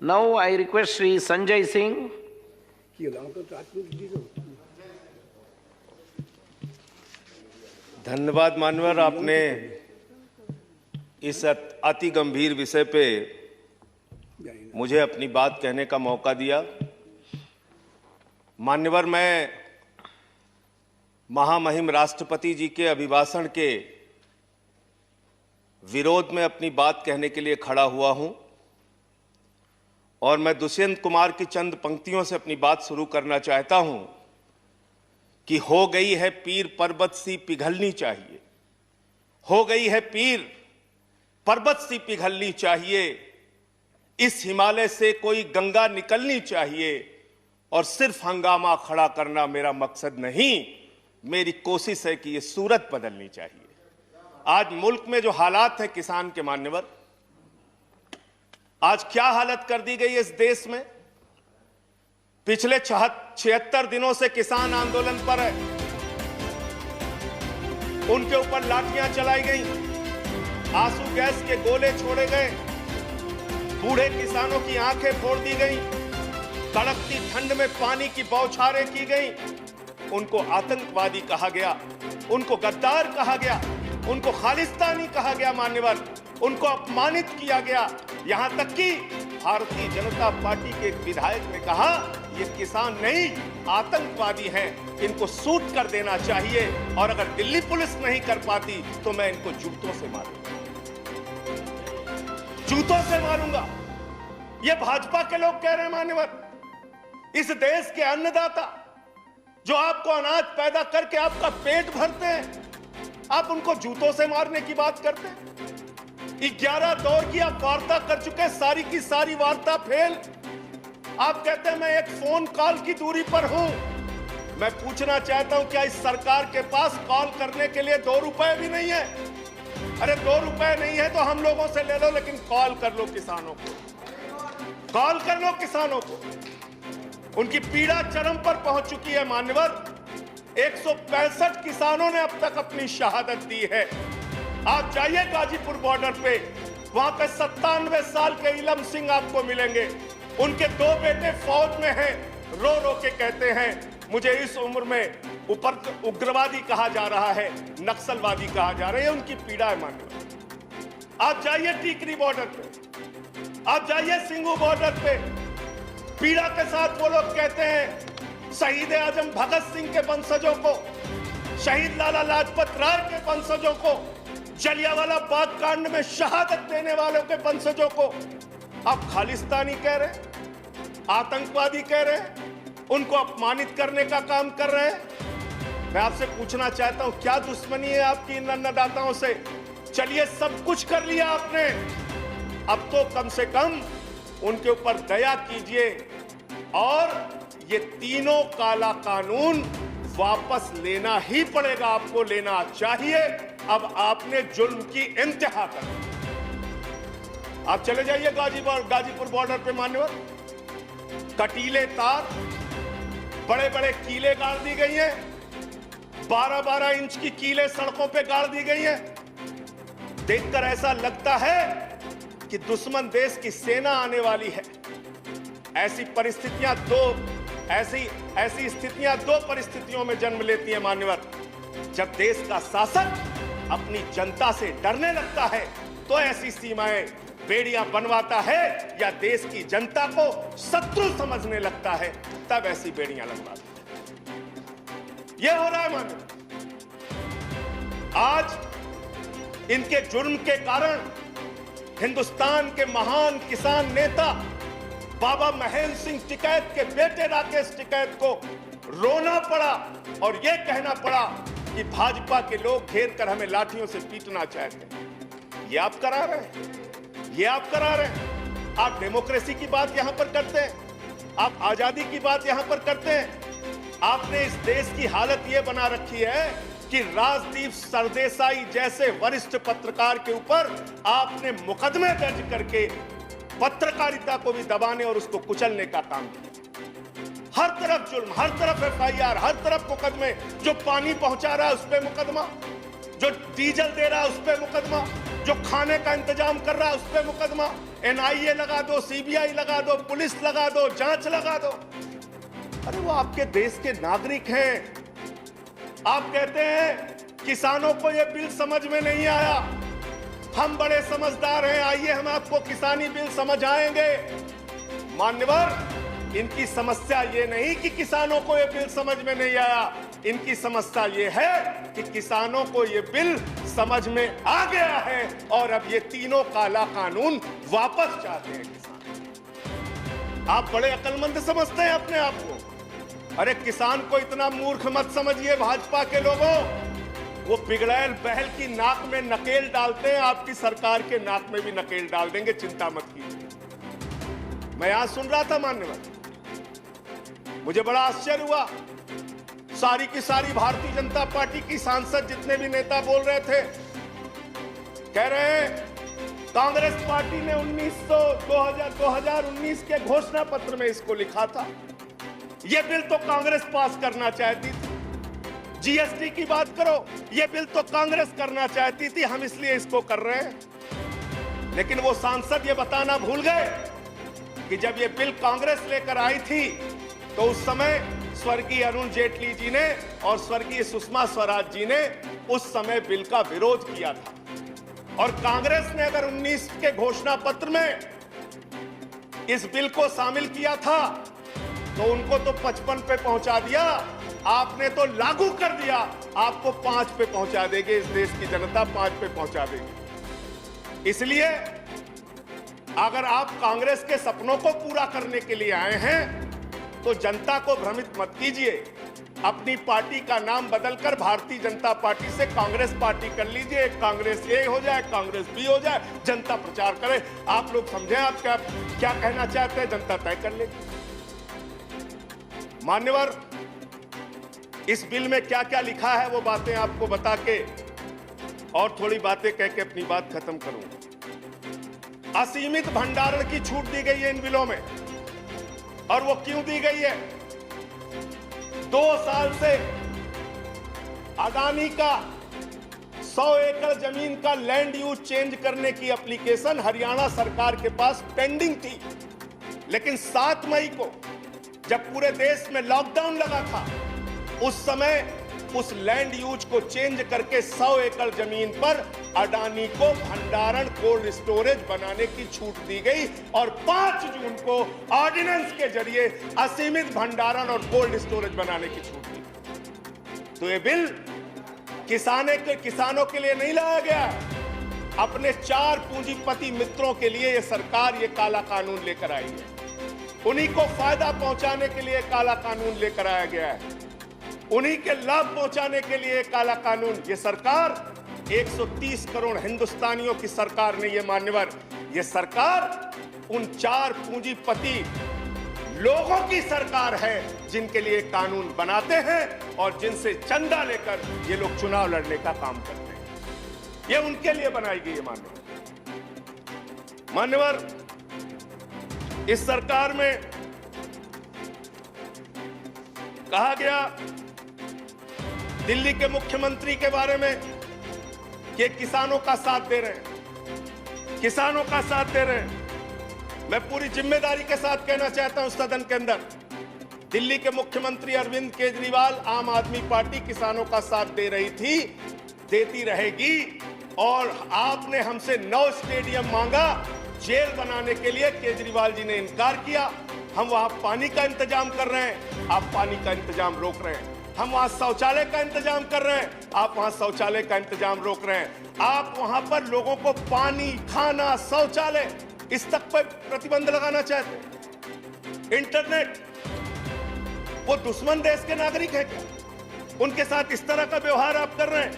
Now I request Sri Sanjay Singh. धन्यवाद मानवर, आपने इस अति गंभीर विषय पे मुझे अपनी बात कहने का मौका दिया। मान्यवर, मैं महामहिम राष्ट्रपति जी के अभिभाषण के विरोध में अपनी बात कहने के लिए खड़ा हुआ हूं और मैं दुष्यंत कुमार की चंद पंक्तियों से अपनी बात शुरू करना चाहता हूं कि हो गई है पीर पर्वत सी पिघलनी चाहिए, हो गई है पीर पर्वत सी पिघलनी चाहिए, इस हिमालय से कोई गंगा निकलनी चाहिए और सिर्फ हंगामा खड़ा करना मेरा मकसद नहीं, मेरी कोशिश है कि ये सूरत बदलनी चाहिए। आज मुल्क में जो हालात है किसान के मान्यवर, आज क्या हालत कर दी गई है इस देश में। पिछले 76 दिनों से किसान आंदोलन पर है, उनके ऊपर लाठियां चलाई गई, आंसू गैस के गोले छोड़े गए, बूढ़े किसानों की आंखें फोड़ दी गई, कड़कती ठंड में पानी की बौछारें की गई, उनको आतंकवादी कहा गया, उनको गद्दार कहा गया, उनको खालिस्तानी कहा गया मान्यवर, उनको अपमानित किया गया। यहां तक कि भारतीय जनता पार्टी के एक विधायक ने कहा ये किसान नहीं आतंकवादी हैं, इनको सूट कर देना चाहिए और अगर दिल्ली पुलिस नहीं कर पाती तो मैं इनको जूतों से मारूंगा, जूतों से मारूंगा। ये भाजपा के लोग कह रहे हैं मान्यवर। इस देश के अन्नदाता जो आपको अनाज पैदा करके आपका पेट भरते हैं, आप उनको जूतों से मारने की बात करते हैं। 11 दौर की आप वार्ता कर चुके, सारी की सारी वार्ता फेल। आप कहते हैं मैं एक फोन कॉल की दूरी पर हूं। मैं पूछना चाहता हूं क्या इस सरकार के पास कॉल करने के लिए 2 रुपए भी नहीं है? अरे 2 रुपए नहीं है तो हम लोगों से ले लो, लेकिन कॉल कर लो किसानों को, कॉल कर लो किसानों को। उनकी पीड़ा चरम पर पहुंच चुकी है मान्यवर। 165 किसानों ने अब तक अपनी शहादत दी है। आप जाइए गाजीपुर बॉर्डर पे, वहां पे 97 साल के इलम सिंह आपको मिलेंगे। उनके 2 बेटे फौज में हैं, रो रो के कहते हैं मुझे इस उम्र में उग्रवादी कहा जा रहा है, नक्सलवादी कहा जा रहा है। उनकी पीड़ा है मान्यवर। आप जाइए टीकरी बॉर्डर पे, आप जाइए सिंगू बॉर्डर पे, पीड़ा के साथ वो लोग कहते हैं शहीद आजम भगत सिंह के वंशजों को, शहीद लाला लाजपत राय के वंशजों को, जलियांवाला बाग कांड में शहादत देने वालों के वंशजों को आप खालिस्तानी कह रहे हैं, आतंकवादी कह रहे हैं, उनको अपमानित करने का काम कर रहे हैं। मैं आपसे पूछना चाहता हूं क्या दुश्मनी है आपकी इन अन्नदाताओं से? चलिए सब कुछ कर लिया आपने, अब तो कम से कम उनके ऊपर दया कीजिए और ये तीनों काला कानून वापस लेना ही पड़ेगा, आपको लेना चाहिए। अब आपने जुल्म की इंतहा कर दी। आप चले जाइए गाजीपुर बॉर्डर पे मान्यवर, कटीले तार, बड़े बड़े कीले गाड़ दी गई हैं, 12-12 इंच की कीले सड़कों पे गाड़ दी गई हैं। देखकर ऐसा लगता है कि दुश्मन देश की सेना आने वाली है। ऐसी स्थितियां दो परिस्थितियों में जन्म लेती है मान्यवर। जब देश का शासक अपनी जनता से डरने लगता है तो ऐसी सीमाएं बेड़ियां बनवाता है, या देश की जनता को शत्रु समझने लगता है तब ऐसी बेड़ियां लगवाता है। यह हो रहा है मान्यवर। आज इनके जुर्म के कारण हिंदुस्तान के महान किसान नेता बाबा महेंद्र सिंह टिकैत के बेटे राकेश टिकैत को रोना पड़ा और यह कहना पड़ा कि भाजपा के लोग घेर कर हमें लाठियों से पीटना चाहते हैं। ये आप करा रहे हैं, ये आप करा रहे हैं। आप डेमोक्रेसी की बात यहां पर करते हैं, आप आजादी की बात यहां पर करते हैं। आपने इस देश की हालत यह बना रखी है कि राजदीप सरदेसाई जैसे वरिष्ठ पत्रकार के ऊपर आपने मुकदमे दर्ज करके पत्रकारिता को भी दबाने और उसको कुचलने का काम किया। हर तरफ जुल्म, हर तरफ FIR, हर तरफ मुकदमे। जो पानी पहुंचा रहा है उस पे मुकदमा, जो डीजल दे रहा है उस पे मुकदमा, जो खाने का इंतजाम कर रहा है उस पर मुकदमा, एनआईए लगा दो, सीबीआई लगा दो, पुलिस लगा दो, जांच लगा दो। अरे वो आपके देश के नागरिक हैं। आप कहते हैं किसानों को ये बिल समझ में नहीं आया, हम बड़े समझदार हैं, आइए हम आपको किसानी बिल समझाएंगे। मान्यवर, इनकी समस्या ये नहीं कि किसानों को ये बिल समझ में नहीं आया, इनकी समस्या ये है कि किसानों को ये बिल समझ में आ गया है और अब ये तीनों काला कानून वापस चाहते हैं किसान। आप बड़े अक्लमंद समझते हैं अपने आप को। अरे किसान को इतना मूर्ख मत समझिए भाजपा के लोगों, वो बिगड़ैल बैल की नाक में नकेल डालते हैं, आपकी सरकार के नाक में भी नकेल डाल देंगे, चिंता मत कीजिए। मैं यहां सुन रहा था मान्यवर, मुझे बड़ा आश्चर्य हुआ, सारी की सारी भारतीय जनता पार्टी की सांसद जितने भी नेता बोल रहे थे, कह रहे हैं कांग्रेस पार्टी ने 2019 के घोषणा पत्र में इसको लिखा था, यह बिल तो कांग्रेस पास करना चाहती थी। जीएसटी की बात करो, यह बिल तो कांग्रेस करना चाहती थी, हम इसलिए इसको कर रहे हैं। लेकिन वो सांसद ये बताना भूल गए कि जब यह बिल कांग्रेस लेकर आई थी तो उस समय स्वर्गीय अरुण जेटली जी ने और स्वर्गीय सुषमा स्वराज जी ने उस समय बिल का विरोध किया था। और कांग्रेस ने अगर 19 के घोषणा पत्र में इस बिल को शामिल किया था तो उनको तो 55 पे पहुंचा दिया, आपने तो लागू कर दिया, आपको 5 पे पहुंचा देंगे, इस देश की जनता 5 पे पहुंचा देगी। इसलिए अगर आप कांग्रेस के सपनों को पूरा करने के लिए आए हैं तो जनता को भ्रमित मत कीजिए, अपनी पार्टी का नाम बदलकर भारतीय जनता पार्टी से कांग्रेस पार्टी कर लीजिए, कांग्रेस ए हो जाए, कांग्रेस बी हो जाए, जनता प्रचार करे। आप लोग समझें आप क्या कहना चाहते हैं, जनता तय कर लेगी। मान्यवर, इस बिल में क्या क्या लिखा है वो बातें आपको बता के और थोड़ी बातें कह के अपनी बात खत्म करूंगा। असीमित भंडारण की छूट दी गई है इन बिलों में, और वो क्यों दी गई है? 2 साल से अदानी का 100 एकड़ जमीन का लैंड यूज चेंज करने की एप्लीकेशन हरियाणा सरकार के पास पेंडिंग थी, लेकिन 7 मई को जब पूरे देश में लॉकडाउन लगा था, उस समय उस लैंड यूज को चेंज करके 100 एकड़ जमीन पर अडानी को भंडारण कोल्ड स्टोरेज बनाने की छूट दी गई और 5 जून को ऑर्डिनेंस के जरिए असीमित भंडारण और कोल्ड स्टोरेज बनाने की छूट दी। तो ये बिल किसानों के लिए नहीं लाया गया, अपने 4 पूंजीपति मित्रों के लिए ये सरकार ये काला कानून लेकर आई है। उन्हीं को फायदा पहुंचाने के लिए काला कानून लेकर आया गया है, उन्हीं के लाभ पहुंचाने के लिए काला कानून। ये सरकार 130 करोड़ हिंदुस्तानियों की सरकार नहीं है मान्यवर, ये सरकार उन 4 पूंजीपति लोगों की सरकार है जिनके लिए कानून बनाते हैं और जिनसे चंदा लेकर ये लोग चुनाव लड़ने का काम करते हैं। ये उनके लिए बनाई गई है मान्यवर। इस सरकार में कहा गया दिल्ली के मुख्यमंत्री के बारे में कि किसानों का साथ दे रहे हैं, किसानों का साथ दे रहे हैं। मैं पूरी जिम्मेदारी के साथ कहना चाहता हूं सदन के अंदर, दिल्ली के मुख्यमंत्री अरविंद केजरीवाल, आम आदमी पार्टी किसानों का साथ दे रही थी, देती रहेगी। और आपने हमसे 9 स्टेडियम मांगा जेल बनाने के लिए, केजरीवाल जी ने इनकार किया। हम वहां पानी का इंतजाम कर रहे हैं, आप पानी का इंतजाम रोक रहे हैं। हम वहां शौचालय का इंतजाम कर रहे हैं, आप वहां शौचालय का इंतजाम रोक रहे हैं। आप वहां पर लोगों को पानी, खाना, शौचालय इस तक पर प्रतिबंध लगाना चाहते हैं। इंटरनेट, वो दुश्मन देश के नागरिक हैं क्या? उनके साथ इस तरह का व्यवहार आप कर रहे हैं।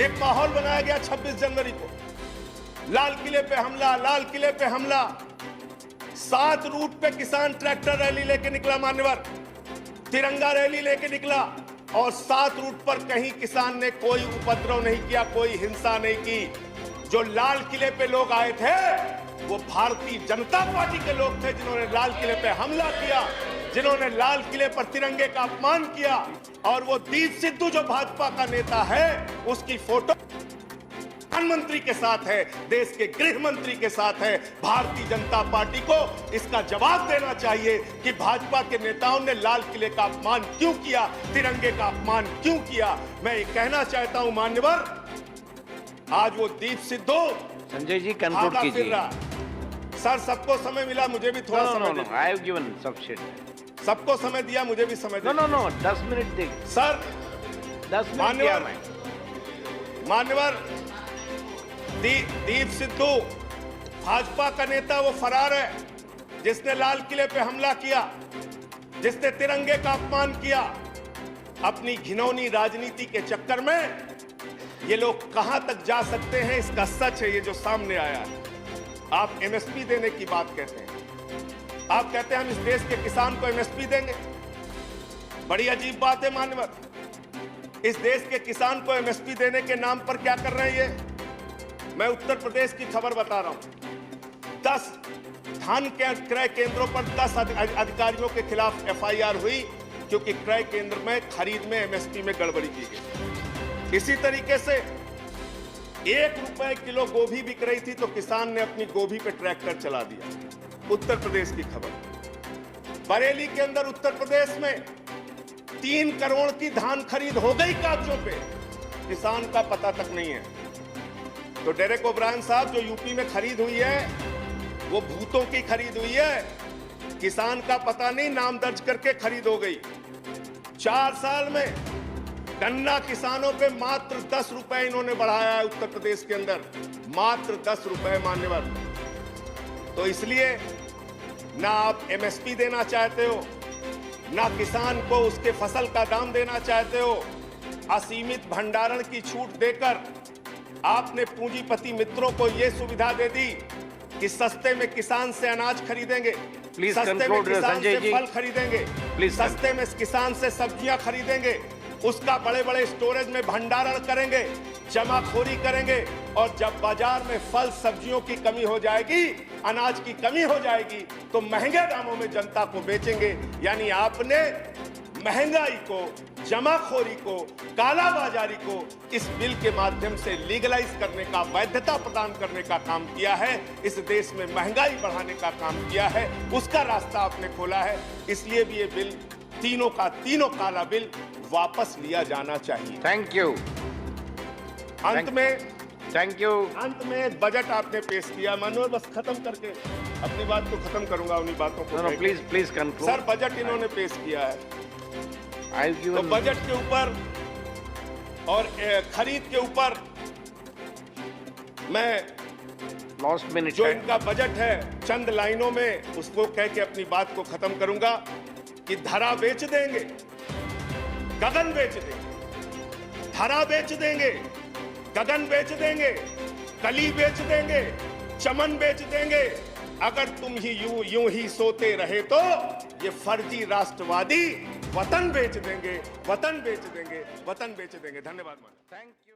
एक माहौल बनाया गया 26 जनवरी को, लाल किले पे हमला, लाल किले पे हमला। 7 रूट पे किसान ट्रैक्टर रैली लेके निकला मान्यवर, तिरंगा रैली लेके निकला, और 7 रूट पर कहीं किसान ने कोई उपद्रव नहीं किया, कोई हिंसा नहीं की। जो लाल किले पे लोग आए थे वो भारतीय जनता पार्टी के लोग थे जिन्होंने लाल किले पे हमला किया, जिन्होंने लाल किले पर तिरंगे का अपमान किया। और वो दीप सिद्धू जो भाजपा का नेता है, उसकी फोटो प्रधानमंत्री के साथ है, देश के गृह मंत्री के साथ है। भारतीय जनता पार्टी को इसका जवाब देना चाहिए कि भाजपा के नेताओं ने लाल किले का अपमान क्यों किया, तिरंगे का अपमान क्यों किया। मैं ये कहना चाहता हूं मान्यवर, आज वो दीप सिद्धू संजय जी कंक्लूड भागा फिर कीजिए। रहा। सर सबको समय मिला, मुझे भी थोड़ा समय दे। I have given sufficient. सबको समय दिया, मुझे भी समय दे। नो 10 मिनट दे। सर 10 मिनट दिया मैं। मान्यवर दीप सिद्धू भाजपा का नेता वो फरार है जिसने लाल किले पे हमला किया, जिसने तिरंगे का अपमान किया। अपनी घिनौनी राजनीति के चक्कर में ये लोग कहां तक जा सकते हैं, इसका सच है ये जो सामने आया है। आप एमएसपी देने की बात कहते हैं, आप कहते हैं हम इस देश के किसान को एमएसपी देंगे। बड़ी अजीब बात है मान्यवर, इस देश के किसान को एमएसपी देने के नाम पर क्या कर रहे हैं ये। मैं उत्तर प्रदेश की खबर बता रहा हूं। 10 धान के क्रय केंद्रों पर 10 अधिकारियों के खिलाफ एफआईआर हुई क्योंकि क्रय केंद्र में खरीद में एमएसपी में गड़बड़ी की गई। इसी तरीके से 1 रुपए किलो गोभी बिक रही थी तो किसान ने अपनी गोभी पे ट्रैक्टर चला दिया। उत्तर प्रदेश की खबर। बरेली के अंदर उत्तर प्रदेश में 3 करोड़ की धान खरीद हो गई कागजों पे, किसान का पता तक नहीं है। तो डेरेक ओब्रायन साहब, जो यूपी में खरीद हुई है वो भूतों की खरीद हुई है, किसान का पता नहीं, नाम दर्ज करके खरीद हो गई। 4 साल में गन्ना किसानों पे मात्र 10 रुपए इन्होंने बढ़ाया है उत्तर प्रदेश के अंदर, मात्र 10 रुपए मान्यवर। तो इसलिए ना आप एमएसपी देना चाहते हो, ना किसान को उसके फसल का दाम देना चाहते हो। असीमित भंडारण की छूट देकर आपने पूंजीपति मित्रों को यह सुविधा दे दी कि सस्ते में किसान से अनाज खरीदेंगे, सस्ते में किसान से फल खरीदेंगे, सस्ते में किसान से सब्जियां खरीदेंगे, उसका बड़े बड़े स्टोरेज में भंडारण करेंगे, जमाखोरी करेंगे, और जब बाजार में फल सब्जियों की कमी हो जाएगी, अनाज की कमी हो जाएगी, तो महंगे दामों में जनता को बेचेंगे। यानी आपने महंगाई को, जमाखोरी को, कालाबाजारी को इस बिल के माध्यम से लीगलाइज करने का, वैधता प्रदान करने का काम किया है। इस देश में महंगाई बढ़ाने का काम किया है, उसका रास्ता आपने खोला है। इसलिए भी ये बिल, तीनों का तीनों काला बिल वापस लिया जाना चाहिए। Thank you. अंत में बजट आपने पेश किया। मनोहर, बस खत्म करके अपनी बात को खत्म करूंगा, उन्हीं बातों को। Please conclude. सर, बजट इन्होंने पेश किया है, तो बजट के ऊपर और खरीद के ऊपर मैं लास्ट मिनट जो इनका बजट है चंद लाइनों में उसको कह के अपनी बात को खत्म करूंगा कि धरा बेच देंगे, गगन बेच देंगे। धरा बेच देंगे, गगन बेच देंगे, कली बेच देंगे, चमन बेच देंगे। अगर तुम ही यूं ही सोते रहे तो ये फर्जी राष्ट्रवादी वतन बेच देंगे, वतन बेच देंगे, वतन बेच देंगे। धन्यवाद। Thank you.